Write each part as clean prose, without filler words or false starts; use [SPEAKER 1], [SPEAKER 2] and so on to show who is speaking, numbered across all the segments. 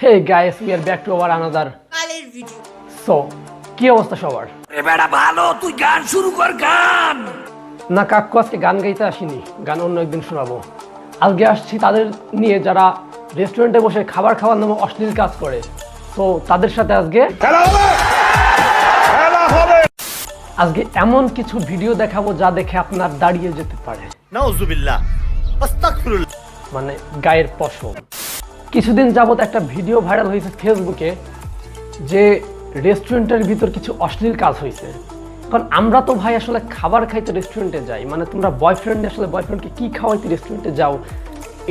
[SPEAKER 1] Hey guys, we are back to our another video. So, কি অবস্থা সবার?
[SPEAKER 2] বেটা ভালো, তুই গান শুরু কর গান।
[SPEAKER 1] না কাকু আজকে গান গাইতে আসিনি, গান অন্য একদিন শোনাবো। আজকে আসছি তাদের নিয়ে যারা রেস্টুরেন্টে বসে খাবার খাওয়ার নামে অশ্লীল কাজ করে। তো তাদের সাথে আজকে এমন কিছু ভিডিও দেখাবো যা দেখে আপনার দাঁড়িয়ে যেতে পারে।
[SPEAKER 2] নাউজুবিল্লাহ, আস্তাগফিরুল্লাহ।
[SPEAKER 1] মানে গায়ের পশম। কিছুদিন যাবত একটা ভিডিও ভাইরাল হয়েছে ফেসবুকে যে রেস্টুরেন্টের ভিতর কিছু অশ্লীল কাজ হয়েছে। কারণ আমরা তো ভাই আসলে খাবার খাইতে রেস্টুরেন্টে যাই, মানে তোমরা বয়ফ্রেন্ডকে কি খাওয়াইতে রেস্টুরেন্টে যাও,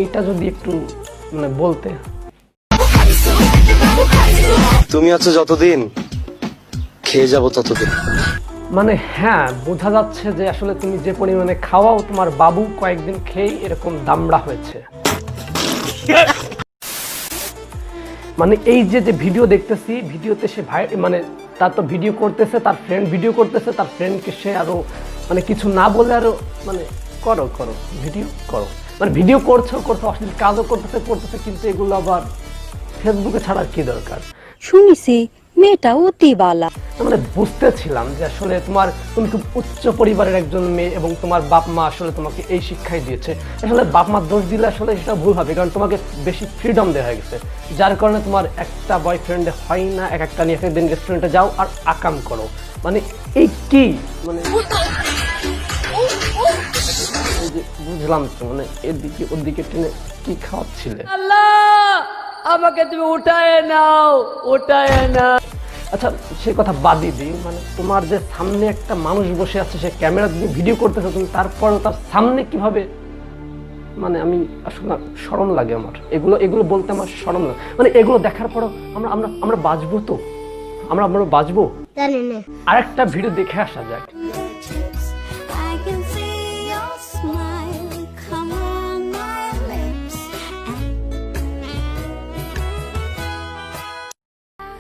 [SPEAKER 1] এটা যদি একটু মানে বলতে।
[SPEAKER 3] তুমি আছো যতদিন, খেয়ে যাবো ততদিন।
[SPEAKER 1] মানে হ্যাঁ, বোঝা যাচ্ছে যে আসলে তুমি যে পরিমাণে খাওয়াও তোমার বাবু কয়েকদিন খেয়ে এরকম দামড়া হয়েছে। মানে এই যে ভিডিও দেখতেছি, ভিডিওতে সে ভাই মানে তার তো ভিডিও করতেছে, তার ফ্রেন্ড ভিডিও করতেছে, তার ফ্রেন্ডকে সে আরো মানে কিছু না বলে আরো মানে করো ভিডিও করো, মানে ভিডিও করছো অশ্লীল কাজও করতেছে, কিন্তু এগুলো আবার ফেসবুকে ছাড়ার কি দরকার?
[SPEAKER 4] শুনিছি মেয়েটা অতি বালা।
[SPEAKER 1] মানে বুঝতেছিলাম যে আসলে তুমি খুব উচ্চ পরিবারের একজন মেয়ে এবং তোমার বাপ মা আসলে তোমাকে এই শিক্ষাই দিয়েছে। আসলে বাপ মার দোষ দিলে আসলে সেটা ভুল হবে, কারণ তোমাকে বেশি ফ্রিডম দেওয়া হয়ে গেছে, যার কারণে তোমার একটা বয়ফ্রেন্ডে হয় না, একটা নিয়ে একদিন রেস্টুরেন্টে যাও আর আকাম করো। মানে এই কি মানে বুঝলাম তো, মানে এদিকে ওদিকে টেনে কি খাওয়াচ্ছিলে?
[SPEAKER 5] আমাকে তুমি উঠায় নাও।
[SPEAKER 1] আচ্ছা সে কথা বাদই দিই, মানে তোমার যে সামনে একটা মানুষ বসে আছে, সে ক্যামেরা দিয়ে ভিডিও করতেছে, তুমি তারপরেও তার সামনে কিভাবে, মানে আমি আসলে শরম লাগে আমার, এগুলো বলতে আমার শরম লাগে। মানে এগুলো দেখার পরও আমরা বাঁচবো তো, আমরা বাঁচবো। আর একটা ভিডিও দেখে আসা যাক।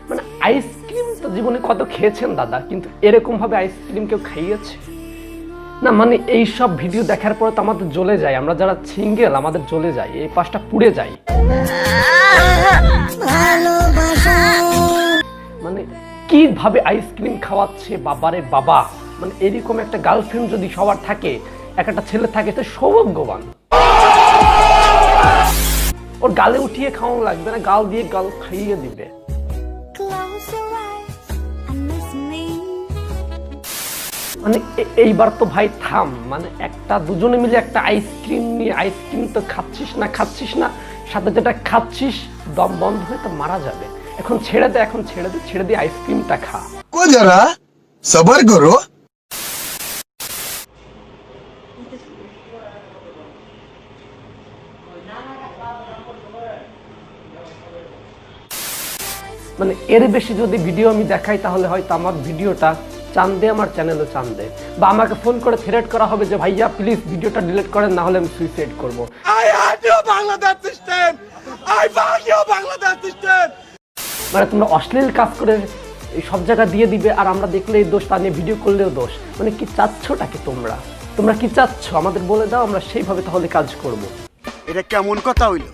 [SPEAKER 1] মানে আইসক্রিম তো জীবনে কত খেয়েছেন দাদা, কিন্তু এরকম ভাবে আইসক্রিম কেউ খাইয়েছে না? মানে এই সব ভিডিও দেখার পরে তো আমাদের জ্বলে যায়, আমরা যারা সিঙ্গেল আমাদের জ্বলে যায়, এই পাশটা পুড়ে যায়। মানে কিভাবে আইসক্রিম খাওয়াচ্ছে বাবারে বাবা! মানে এরকম একটা গার্লফ্রেন্ড যদি সবার থাকে, একটা ছেলে থাকে, তো সৌভাগ্যবান। ওর গালে উঠিয়ে খাওয়ানো লাগবে না, গাল দিয়ে গাল খাইয়ে দিবে। মানে এইবার তো ভাই থাম, মানে দুজনে মিলে একটা আইসক্রিম নিয়ে, আইসক্রিম তো খাচ্ছিস না, সাথে যেটা খাচ্ছিস দম বন্ধ হয়ে তো মারা যাবে। এখন ছেড়ে দে আইসক্রিমটা খা।
[SPEAKER 6] को जरा सबर करो।
[SPEAKER 1] মানে এর বেশি যদি ভিডিও আমি দেখাই তাহলে হয়তো আমার ভিডিওটা চান্দে, আমার চ্যানেলও চান্দে, বা আমাকে ফোন করে থ্রেট করা হবে যে ভাইয়া প্লিজ ভিডিওটা ডিলিট করেন, না হলে আমি সুইসাইড করব। মানে তোমরা অশ্লীল কাজ করে এই সব জায়গা দিয়ে দিবে, আর আমরা দেখলেই দোষ, তা নিয়ে ভিডিও করলেও দোষ। মানে কি চাচ্ছটা কি তোমরা কি চাচ্ছ আমাদের বলে দাও, আমরা সেইভাবে তাহলে কাজ করব।
[SPEAKER 2] এটা কেমন কথা হইলো?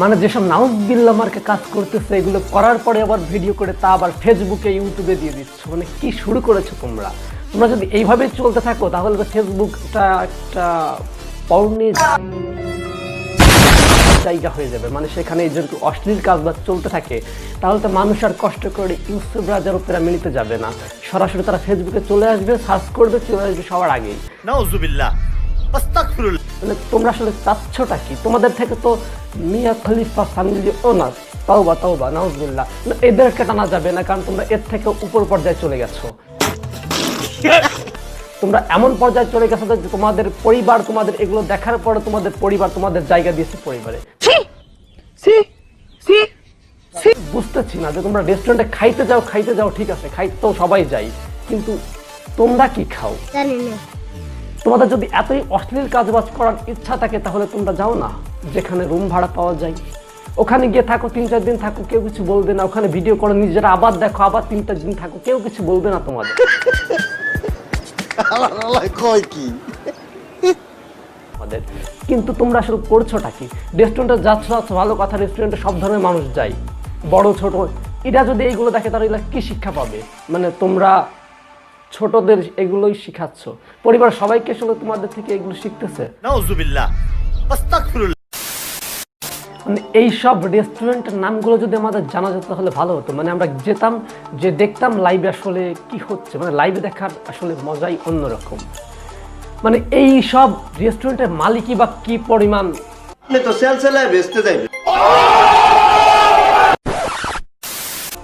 [SPEAKER 1] মানে যেসব নাউজুবিল্লাহ মার্কে কাজ করতেছে, এগুলো করার পরে আবার ভিডিও করে তা আবার ফেসবুকে ইউটিউবে দিয়ে দিচ্ছ। মানে কি শুরু করেছো তোমরা যদি এইভাবে চলতে থাকো তাহলে তো ফেসবুকটা একটা পর্নের জায়গা হয়ে যাবে। মানে সেখানে এই যদি অশ্লীল কাজ বা চলতে থাকে তাহলে তো মানুষ আর কষ্ট করে ইউসুফ রাজার উপরে মিলিতে যাবে না, সরাসরি তারা ফেসবুকে চলে আসবে, সার্চ করবে, চলে আসবে সবার আগেই।
[SPEAKER 2] নাউজুবিল্লাহ, আস্তাগফিরুল্লাহ।
[SPEAKER 1] মানে তোমরা আসলে চাচ্ছটা কি? তোমাদের থেকে তো মিয়া খলিফা ফ্যামিলি ওনার তাওবা নাউজুবিল্লাহ, এদেরকে টানা যাবে না, কারণ তোমরা এর থেকে উপর পর্যায়ে চলে গেছো। তোমরা এমন পর্যায়ে চলে গেছো যে তোমাদের পরিবার, তোমাদের এগুলো দেখার পরে তোমাদের পরিবার তোমাদের জায়গা দিয়েছে পরিবারে। বুঝতেছি না যে তোমরা রেস্টুরেন্টে খাইতে যাও, ঠিক আছে, খাইতে তো সবাই যাই, কিন্তু তোমরা কি খাও? তোমাদের যদি এতই অশ্লীল কাজবাজ করার ইচ্ছা থাকে তাহলে তোমরা যাও না যেখানে রুম ভাড়া পাওয়া যায়, ওখানে গিয়ে থাকো, 3-4 দিন থাকো, কেউ কিছু বলবে না। ওখানে ভিডিও করো নিজেরা, আবার দেখো, আবার 3-4 দিন থাকো, কেউ কিছু বলবে না তোমাদের। তোমাদের, কিন্তু তোমরা আসলে করছোটা কি? রেস্টুরেন্টে যাচ্ছ ভালো কথা, রেস্টুরেন্টে সব ধরনের মানুষ যায়, বড় ছোট। এরা যদি এইগুলো দেখে তাহলে এগুলো কি শিক্ষা পাবে? মানে তোমরা ছোটদের এগুলোই শিখাচ্ছ, পরিবার সবাইকে আসলে তোমাদের থেকে এগুলো শিখতেছে।
[SPEAKER 2] নাউজুবিল্লাহ, আস্তাগফিরুল্লাহ।
[SPEAKER 1] মানে এইসব রেস্টুরেন্টের নামগুলো যদি আমাদের জানা যেত তাহলে ভালো হতো। মানে আমরা যেতাম, যে দেখতাম লাইভে আসলে কি হচ্ছে, মানে লাইভে দেখার আসলে মজাই অন্যরকম। মানে এই সব রেস্টুরেন্টের মালিকই বা কি পরিমাণ,
[SPEAKER 2] তো সেলসেলায় বেচতে যাইবে।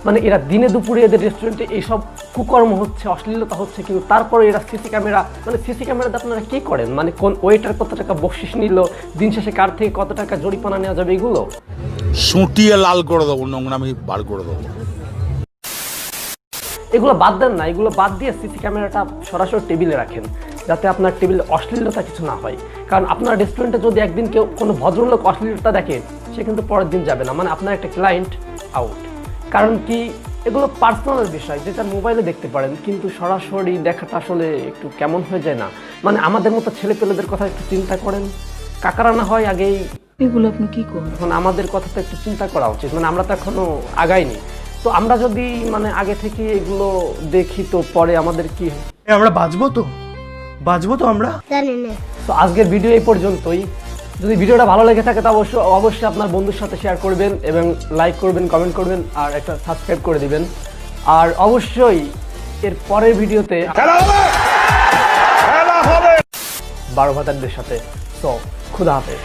[SPEAKER 1] মানে এরা দিনে দুপুরে এদের রেস্টুরেন্টে এইসব কুকর্ম হচ্ছে, অশ্লীলতা হচ্ছে, কিন্তু তারপরে এরা সিসি ক্যামেরা, মানে সিসি ক্যামেরাতে আপনারা কি করেন? মানে কোন ওয়েটার কত টাকা বকশিস নিল, দিন শেষে কার থেকে কত টাকা জরিমানা নেওয়া যাবে, এগুলো
[SPEAKER 7] সুটিয়ে লাল করে দেবো, নোংরামি বার করে দেবো।
[SPEAKER 1] এগুলো বাদ দেন না, এগুলো বাদ দিয়ে সিসি ক্যামেরাটা সরাসরি টেবিলে রাখেন, যাতে আপনার টেবিলে অশ্লীলতা কিছু না হয়। কারণ আপনার রেস্টুরেন্টে যদি একদিন কেউ কোনো ভদ্রলোক অশ্লীলতা দেখে, সে কিন্তু পরের দিন যাবে না, মানে আপনার একটা ক্লায়েন্ট আউট। কারণ কি, এগুলো পার্সোনাল বিষয় যেটা মোবাইলে দেখতে পারেন, কিন্তু সরাসরি দেখাটা আসলে একটু কেমন হয়ে যায় না? মানে আমাদের মতো ছেলেপেলেদের কথা একটু চিন্তা করেন, কাকারা না হয় আগেই
[SPEAKER 5] এগুলো আপনি কি করেন?
[SPEAKER 1] এখন আমাদের কথা তো একটু চিন্তা করা উচিত। মানে আমরা তো এখনো আগাইনি, তো আমরা যদি মানে আগে থেকে এগুলো দেখি তো পরে আমাদের কি,
[SPEAKER 6] আমরা বাঁচবো তো আমরা।
[SPEAKER 1] তো আজকের ভিডিও এই পর্যন্তই। যদি ভিডিওটা ভালো লেগে থাকে তা অবশ্যই আপনার বন্ধুর সাথে শেয়ার করবেন এবং লাইক করবেন, কমেন্ট করবেন আর একটা সাবস্ক্রাইব করে দিবেন। আর অবশ্যই এর পরের ভিডিওতে 12 ভাতারদের সাথে। তো খুদা হাফেজ।